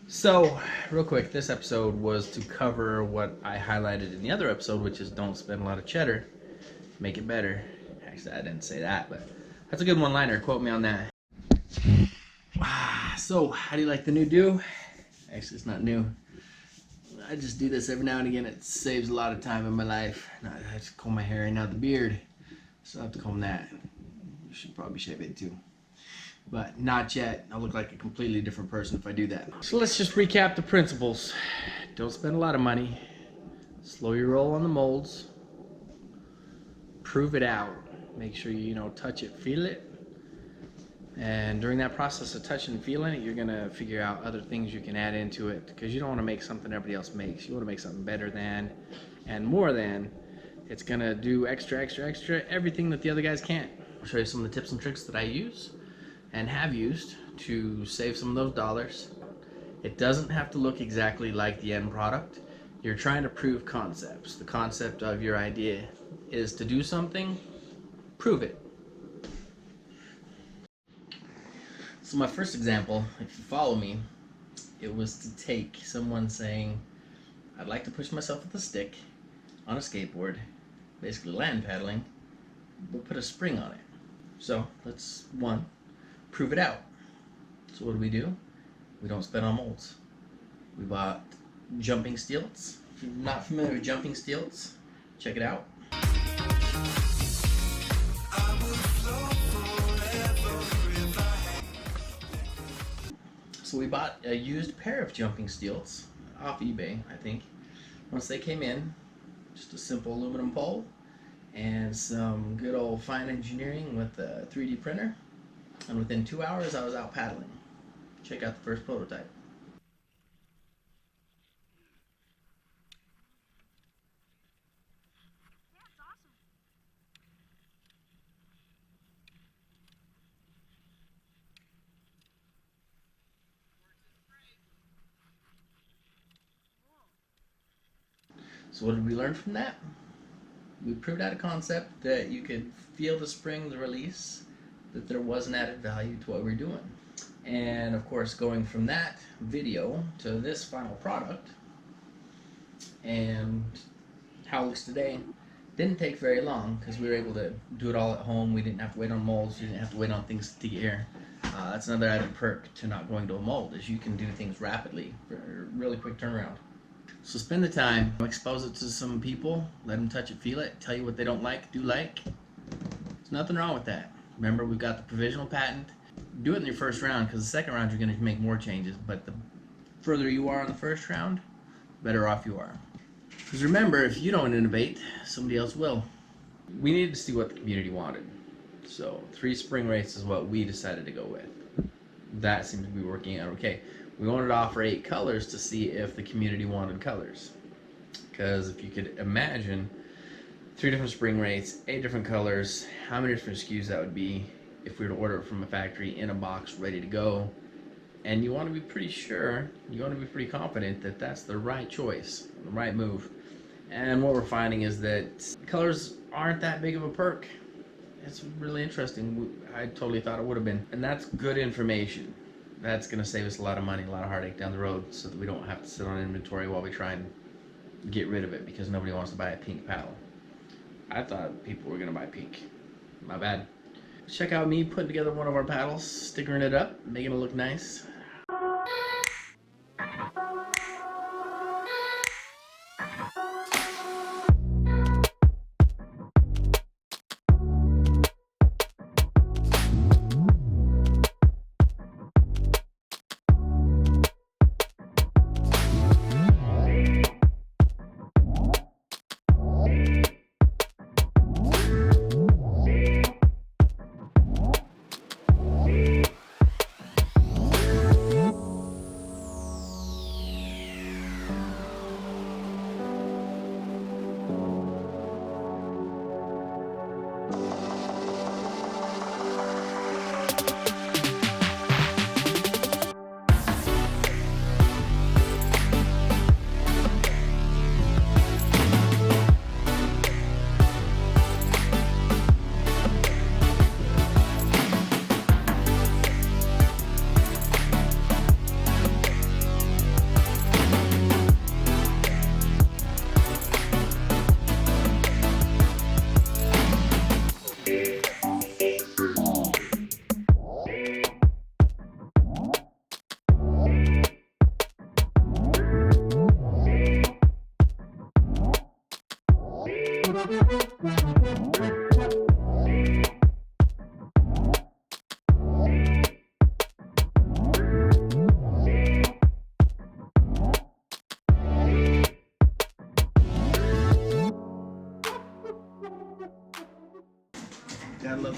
So, real quick, this episode was to cover what I highlighted in the other episode, which is don't spend a lot of cheddar, make it better. Actually, I didn't say that, but that's a good one-liner. Quote me on that. So, how do you like the new do? Actually, it's not new. I just do this every now and again. It saves a lot of time in my life. I just comb my hair and now the beard. So I have to comb that. You should probably shave it too. But not yet. I'll look like a completely different person if I do that. So let's just recap the principles. Don't spend a lot of money. Slow your roll on the molds. Prove it out. Make sure you touch it, feel it. And during that process of touching and feeling it, you're gonna figure out other things you can add into it, because you don't want to make something everybody else makes. You want to make something better than and more than. It's gonna do extra everything that the other guys can't. I'll show you some of the tips and tricks that I use and have used to save some of those dollars. It doesn't have to look exactly like the end product. You're trying to prove concepts. The concept of your idea is to do something, prove it. So my first example, if you follow me, it was to take someone saying, I'd like to push myself with a stick on a skateboard, basically land paddling, but put a spring on it. So let's, one, prove it out. So what do? We don't spend on molds. We bought jumping stilts. If you're not familiar with jumping stilts, check it out. So we bought a used pair of jumping stilts off eBay, I think. Once they came in, just a simple aluminum pole and some good old fine engineering with a 3D printer. And within 2 hours, I was out paddling. Check out the first prototype. So what did we learn from that? We proved out a concept that you could feel the spring, the release, that there was an added value to what we're doing. And of course, going from that video to this final product and how it looks today didn't take very long, because we were able to do it all at home. We didn't have to wait on molds. We didn't have to wait on things to get here. That's another added perk to not going to a mold, is you can do things rapidly for a really quick turnaround. So spend the time, expose it to some people, let them touch it, feel it, tell you what they don't like, do like. There's nothing wrong with that. Remember, we've got the provisional patent. Do it in your first round, because the second round you're going to make more changes, but the further you are on the first round, the better off you are. Because remember, if you don't innovate, somebody else will. We needed to see what the community wanted. So 3 spring rates is what we decided to go with. That seems to be working out okay. We wanted to offer 8 colors to see if the community wanted colors. Because if you could imagine 3 different spring rates, 8 different colors, how many different SKUs that would be if we were to order it from a factory in a box ready to go. And you want to be pretty sure, you want to be pretty confident that that's the right choice, the right move. And what we're finding is that colors aren't that big of a perk. It's really interesting. I totally thought it would have been. And that's good information. That's going to save us a lot of money, a lot of heartache down the road, so that we don't have to sit on inventory while we try and get rid of it, because nobody wants to buy a pink paddle. I thought people were going to buy pink. My bad. Check out me putting together one of our paddles, stickering it up, making it look nice.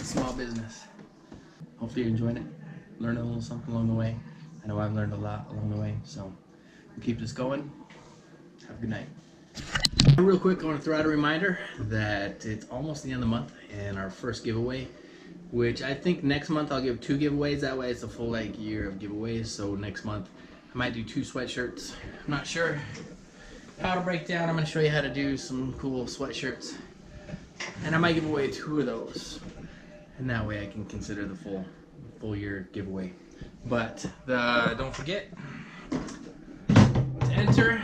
small business. Hopefully you're enjoying it. Learn a little something along the way. I know I've learned a lot along the way, so we'll keep this going. Have a good night. Real quick, I want to throw out a reminder that it's almost the end of the month and our first giveaway, which I think next month I'll give 2 giveaways. That way it's a full year of giveaways. So next month I might do 2 sweatshirts. I'm not sure how to break down. I'm going to show you how to do some cool sweatshirts, and I might give away 2 of those, and that way I can consider the full year giveaway. But don't forget to enter,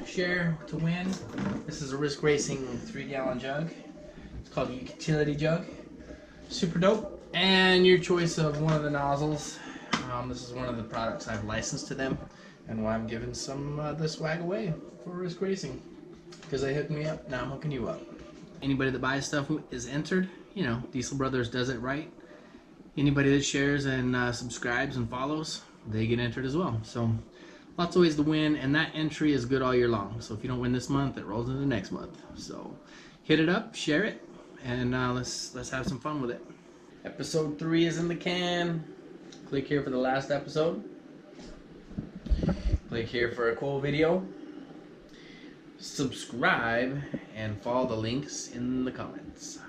share to win. This is a Risk Racing 3-gallon jug. It's called a utility jug. Super dope. And your choice of one of the nozzles. This is one of the products I've licensed to them, and why I'm giving some of the swag away for Risk Racing, because they hooked me up. Now I'm hooking you up. Anybody that buys stuff is entered. You know, Diesel Brothers does it right. Anybody that shares and subscribes and follows, they get entered as well. So lots of ways to win, and that entry is good all year long. So if you don't win this month, it rolls into next month. So hit it up, share it, and let's have some fun with it. Episode 3 is in the can. Click here for the last episode. Click here for a cool video. Subscribe and follow the links in the comments.